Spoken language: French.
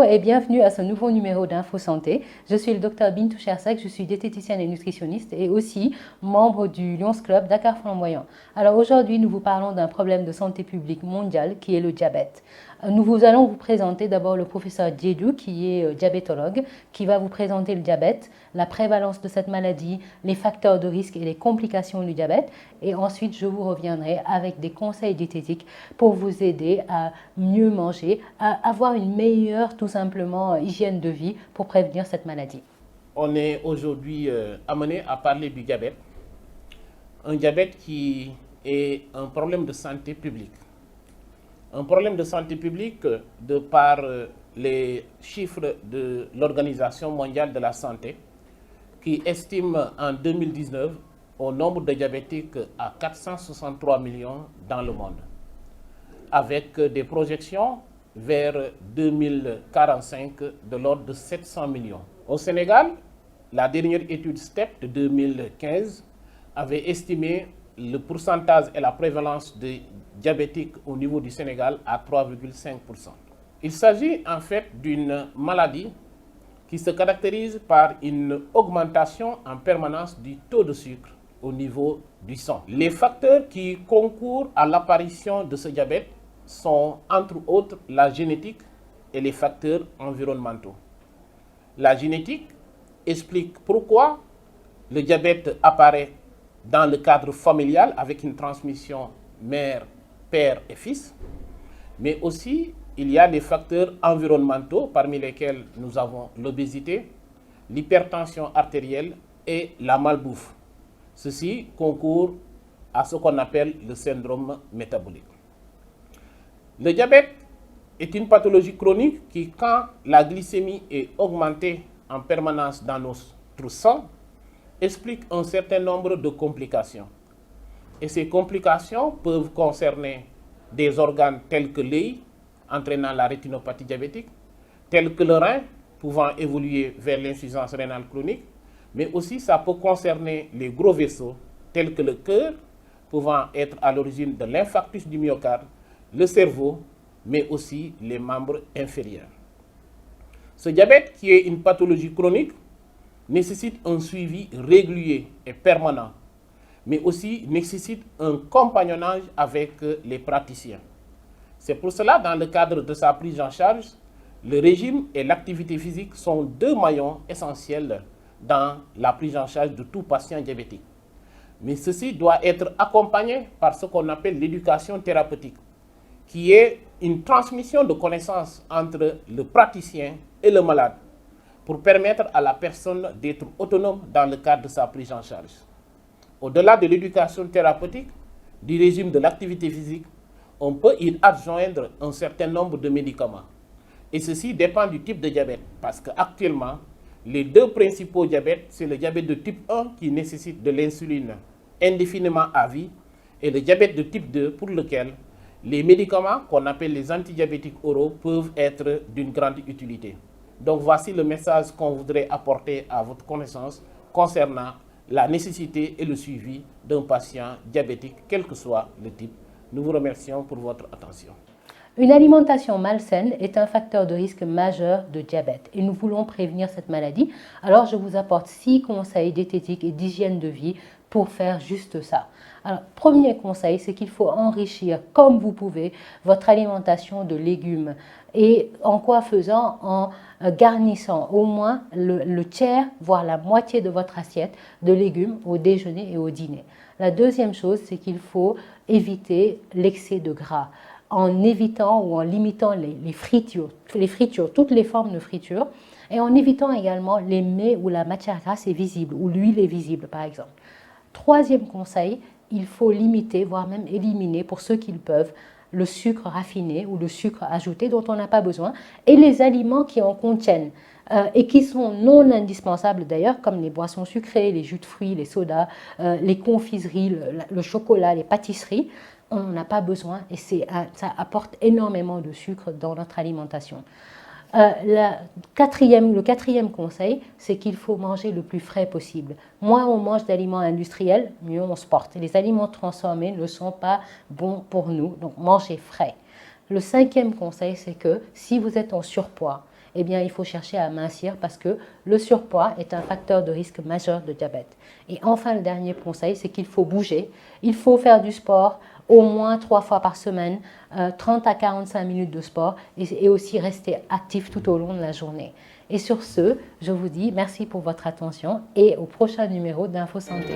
Bonjour et bienvenue à ce nouveau numéro d'Info Santé. Je suis le docteur Bintou Chersek, je suis diététicienne et nutritionniste et aussi membre du Lions Club Dakar Flamboyant. Alors aujourd'hui, nous vous parlons d'un problème de santé publique mondial qui est le diabète. Allons vous présenter d'abord le professeur Diédou qui est diabétologue, qui va vous présenter le diabète, la prévalence de cette maladie, les facteurs de risque et les complications du diabète. Et ensuite, je vous reviendrai avec des conseils diététiques pour vous aider à mieux manger, à avoir une meilleure, tout simplement, hygiène de vie pour prévenir cette maladie. On est aujourd'hui amené à parler du diabète. Un diabète qui est un problème de santé publique. Un problème de santé publique de par les chiffres de l'Organisation mondiale de la santé qui estime en 2019 au nombre de diabétiques à 463 millions dans le monde, avec des projections vers 2045 de l'ordre de 700 millions. Au Sénégal, la dernière étude STEP de 2015 avait estimé le pourcentage et la prévalence de diabétiques au niveau du Sénégal à 3,5%. Il s'agit en fait d'une maladie qui se caractérise par une augmentation en permanence du taux de sucre au niveau du sang. Les facteurs qui concourent à l'apparition de ce diabète sont entre autres la génétique et les facteurs environnementaux. La génétique explique pourquoi le diabète apparaît dans le cadre familial avec une transmission mère, père et fils, mais aussi il y a les facteurs environnementaux parmi lesquels nous avons l'obésité, l'hypertension artérielle et la malbouffe. Ceci concourt à ce qu'on appelle le syndrome métabolique. Le diabète est une pathologie chronique qui, quand la glycémie est augmentée en permanence dans notre sang, explique un certain nombre de complications. Et ces complications peuvent concerner des organes tels que l'œil, entraînant la rétinopathie diabétique, tels que le rein, pouvant évoluer vers l'insuffisance rénale chronique, mais aussi ça peut concerner les gros vaisseaux, tels que le cœur, pouvant être à l'origine de l'infarctus du myocarde, le cerveau, mais aussi les membres inférieurs. Ce diabète, qui est une pathologie chronique, nécessite un suivi régulier et permanent, mais aussi nécessite un compagnonnage avec les praticiens. C'est pour cela, dans le cadre de sa prise en charge, le régime et l'activité physique sont deux maillons essentiels dans la prise en charge de tout patient diabétique. Mais ceci doit être accompagné par ce qu'on appelle l'éducation thérapeutique, qui est une transmission de connaissances entre le praticien et le malade, pour permettre à la personne d'être autonome dans le cadre de sa prise en charge. Au-delà de l'éducation thérapeutique, du régime de l'activité physique, on peut y adjoindre un certain nombre de médicaments. Et ceci dépend du type de diabète, parce qu'actuellement, les deux principaux diabètes, c'est le diabète de type 1 qui nécessite de l'insuline indéfiniment à vie, et le diabète de type 2 pour lequel les médicaments qu'on appelle les antidiabétiques oraux peuvent être d'une grande utilité. Donc voici le message qu'on voudrait apporter à votre connaissance concernant la nécessité et le suivi d'un patient diabétique, quel que soit le type. Nous vous remercions pour votre attention. Une alimentation malsaine est un facteur de risque majeur de diabète et nous voulons prévenir cette maladie. Alors je vous apporte 6 conseils diététiques et d'hygiène de vie pour faire juste ça. Alors, premier conseil, c'est qu'il faut enrichir comme vous pouvez votre alimentation de légumes. Et en quoi faisant? En garnissant au moins le tiers, voire la moitié de votre assiette de légumes au déjeuner et au dîner. La deuxième chose, c'est qu'il faut éviter l'excès de gras en évitant ou en limitant les fritures, toutes les formes de friture, et en évitant également les mets où la matière grasse est visible, où l'huile est visible par exemple. Troisième conseil, il faut limiter, voire même éliminer pour ceux qui le peuvent, le sucre raffiné ou le sucre ajouté dont on n'a pas besoin et les aliments qui en contiennent et qui sont non indispensables d'ailleurs, comme les boissons sucrées, les jus de fruits, les sodas, les confiseries, le chocolat, les pâtisseries. On n'en a pas besoin et ça apporte énormément de sucre dans notre alimentation. Le quatrième conseil, c'est qu'il faut manger le plus frais possible. Moins on mange d'aliments industriels, mieux on se porte. Les aliments transformés ne sont pas bons pour nous, donc mangez frais. Le cinquième conseil, c'est que si vous êtes en surpoids eh bien, il faut chercher à mincir parce que le surpoids est un facteur de risque majeur de diabète. Et enfin, le dernier conseil, c'est qu'il faut bouger. Il faut faire du sport au moins 3 fois par semaine, 30 à 45 minutes de sport et aussi rester actif tout au long de la journée. Et sur ce, je vous dis merci pour votre attention et au prochain numéro d'Info Santé.